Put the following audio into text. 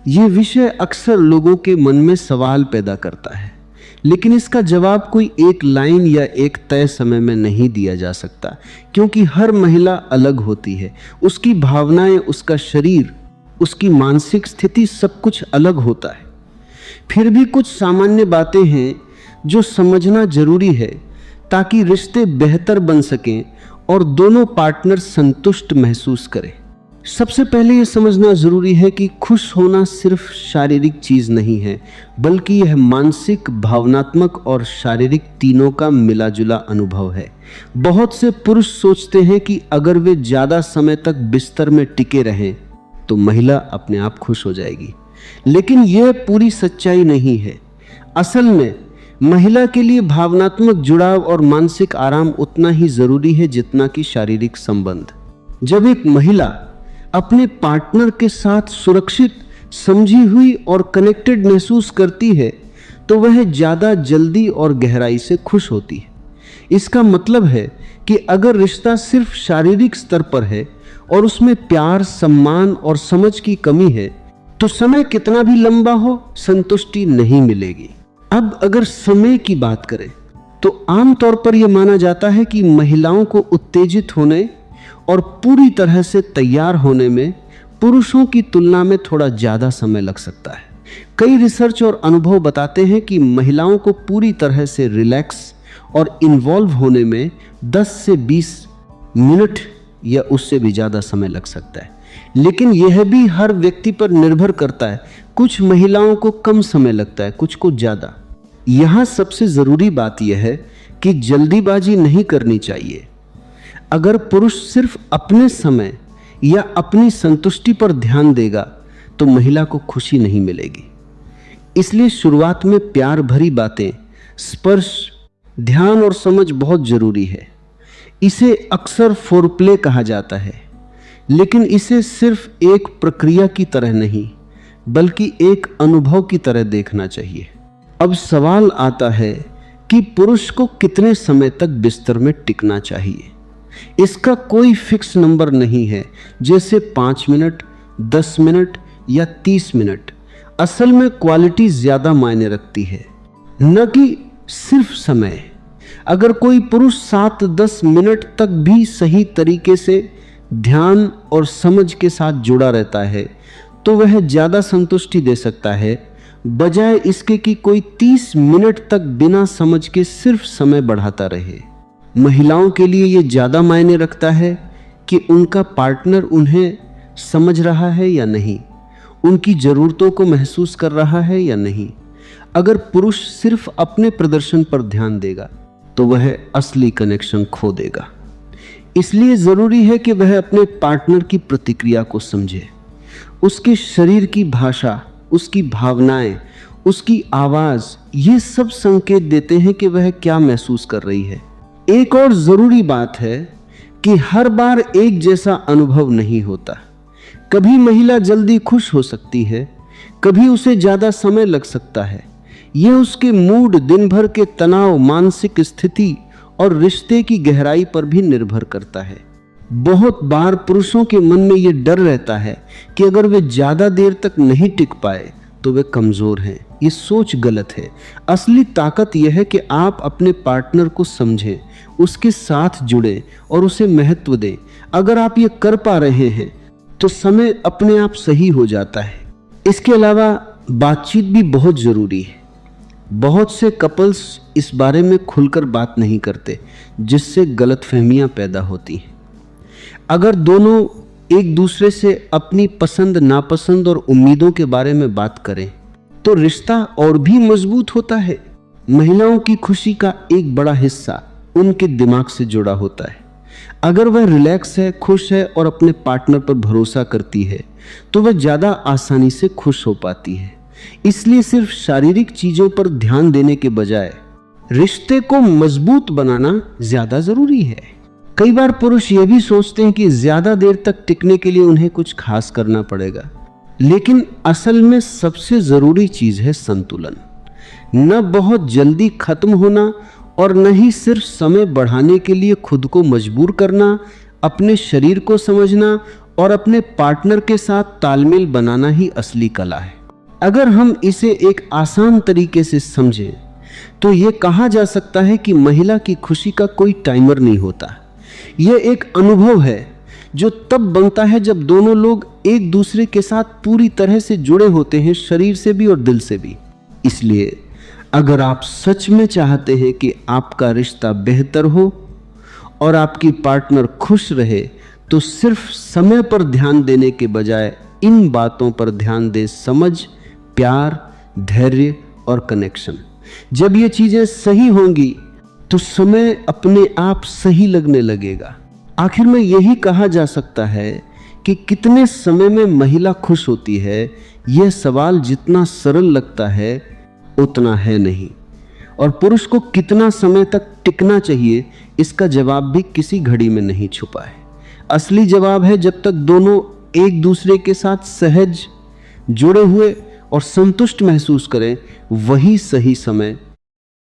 ये विषय अक्सर लोगों के मन में सवाल पैदा करता है, लेकिन इसका जवाब कोई एक लाइन या एक तय समय में नहीं दिया जा सकता, क्योंकि हर महिला अलग होती है। उसकी भावनाएं, उसका शरीर, उसकी मानसिक स्थिति सब कुछ अलग होता है। फिर भी कुछ सामान्य बातें हैं जो समझना जरूरी है ताकि रिश्ते बेहतर बन सकें और दोनों पार्टनर संतुष्ट महसूस करें। सबसे पहले यह समझना जरूरी है कि खुश होना सिर्फ शारीरिक चीज नहीं है, बल्कि यह मानसिक, भावनात्मक और शारीरिक तीनों का मिला जुला अनुभव है। बहुत से पुरुष सोचते हैं कि अगर वे ज्यादा समय तक बिस्तर में टिके रहें तो महिला अपने आप खुश हो जाएगी, लेकिन यह पूरी सच्चाई नहीं है। असल में महिला के लिए भावनात्मक जुड़ाव और मानसिक आराम उतना ही जरूरी है जितना कि शारीरिक संबंध। जब एक महिला अपने पार्टनर के साथ सुरक्षित, समझी हुई और कनेक्टेड महसूस करती है तो वह ज्यादा जल्दी और गहराई से खुश होती है। इसका मतलब है कि अगर रिश्ता सिर्फ शारीरिक स्तर पर है और उसमें प्यार, सम्मान और समझ की कमी है तो समय कितना भी लंबा हो, संतुष्टि नहीं मिलेगी। अब अगर समय की बात करें तो आमतौर पर यह माना जाता है कि महिलाओं को उत्तेजित होने और पूरी तरह से तैयार होने में पुरुषों की तुलना में थोड़ा ज्यादा समय लग सकता है। कई रिसर्च और अनुभव बताते हैं कि महिलाओं को पूरी तरह से रिलैक्स और इन्वॉल्व होने में 10 से 20 मिनट या उससे भी ज्यादा समय लग सकता है, लेकिन यह भी हर व्यक्ति पर निर्भर करता है। कुछ महिलाओं को कम समय लगता है, कुछ को ज्यादा। यहां सबसे जरूरी बात यह है कि जल्दीबाजी नहीं करनी चाहिए। अगर पुरुष सिर्फ अपने समय या अपनी संतुष्टि पर ध्यान देगा तो महिला को खुशी नहीं मिलेगी। इसलिए शुरुआत में प्यार भरी बातें, स्पर्श, ध्यान और समझ बहुत जरूरी है। इसे अक्सर फोरप्ले कहा जाता है, लेकिन इसे सिर्फ एक प्रक्रिया की तरह नहीं बल्कि एक अनुभव की तरह देखना चाहिए। अब सवाल आता है कि पुरुष को कितने समय तक बिस्तर में टिकना चाहिए। इसका कोई फिक्स नंबर नहीं है, जैसे 5 मिनट, 10 मिनट या 30 मिनट। असल में क्वालिटी ज्यादा मायने रखती है, न कि सिर्फ समय। अगर कोई पुरुष 7-10 मिनट तक भी सही तरीके से ध्यान और समझ के साथ जुड़ा रहता है तो वह ज्यादा संतुष्टि दे सकता है, बजाय इसके कि कोई 30 मिनट तक बिना समझ के सिर्फ समय बढ़ाता रहे। महिलाओं के लिए यह ज्यादा मायने रखता है कि उनका पार्टनर उन्हें समझ रहा है या नहीं, उनकी जरूरतों को महसूस कर रहा है या नहीं। अगर पुरुष सिर्फ अपने प्रदर्शन पर ध्यान देगा तो वह असली कनेक्शन खो देगा। इसलिए जरूरी है कि वह अपने पार्टनर की प्रतिक्रिया को समझे, उसके शरीर की भाषा, उसकी भावनाएं, उसकी आवाज, ये सब संकेत देते हैं कि वह क्या महसूस कर रही है। एक और जरूरी बात है कि हर बार एक जैसा अनुभव नहीं होता। कभी महिला जल्दी खुश हो सकती है, कभी उसे ज्यादा समय लग सकता है। यह उसके मूड, दिन भर के तनाव, मानसिक स्थिति और रिश्ते की गहराई पर भी निर्भर करता है। बहुत बार पुरुषों के मन में यह डर रहता है कि अगर वे ज्यादा देर तक नहीं टिक पाए तो वे कमजोर हैं। ये सोच गलत है। असली ताकत यह है कि आप अपने पार्टनर को समझें, उसके साथ जुड़े और उसे महत्व दें। अगर आप ये कर पा रहे हैं तो समय अपने आप सही हो जाता है। इसके अलावा बातचीत भी बहुत जरूरी है। बहुत से कपल्स इस बारे में खुलकर बात नहीं करते, जिससे गलतफहमियां पैदा होती हैं। अगर दोनों एक दूसरे से अपनी पसंद, नापसंद और उम्मीदों के बारे में बात करें तो रिश्ता और भी मजबूत होता है। महिलाओं की खुशी का एक बड़ा हिस्सा उनके दिमाग से जुड़ा होता है। अगर वह रिलैक्स है, खुश है और अपने पार्टनर पर भरोसा करती है तो वह ज्यादा आसानी से खुश हो पाती है। इसलिए सिर्फ शारीरिक चीजों पर ध्यान देने के बजाय रिश्ते को मजबूत बनाना ज्यादा जरूरी है। कई बार पुरुष ये भी सोचते हैं कि ज्यादा देर तक टिकने के लिए उन्हें कुछ खास करना पड़ेगा, लेकिन असल में सबसे जरूरी चीज है संतुलन। न बहुत जल्दी खत्म होना और न ही सिर्फ समय बढ़ाने के लिए खुद को मजबूर करना। अपने शरीर को समझना और अपने पार्टनर के साथ तालमेल बनाना ही असली कला है। अगर हम इसे एक आसान तरीके से समझें तो यह कहा जा सकता है कि महिला की खुशी का कोई टाइमर नहीं होता। यह एक अनुभव है जो तब बनता है जब दोनों लोग एक दूसरे के साथ पूरी तरह से जुड़े होते हैं, शरीर से भी और दिल से भी। इसलिए अगर आप सच में चाहते हैं कि आपका रिश्ता बेहतर हो और आपकी पार्टनर खुश रहे, तो सिर्फ समय पर ध्यान देने के बजाय इन बातों पर ध्यान दें: समझ, प्यार, धैर्य और कनेक्शन। जब ये चीजें सही होंगी तो समय अपने आप सही लगने लगेगा। आखिर में यही कहा जा सकता है कि कितने समय में महिला खुश होती है, यह सवाल जितना सरल लगता है उतना है नहीं। और पुरुष को कितना समय तक टिकना चाहिए, इसका जवाब भी किसी घड़ी में नहीं छुपा है। असली जवाब है जब तक दोनों एक दूसरे के साथ सहज, जुड़े हुए और संतुष्ट महसूस करें, वही सही समय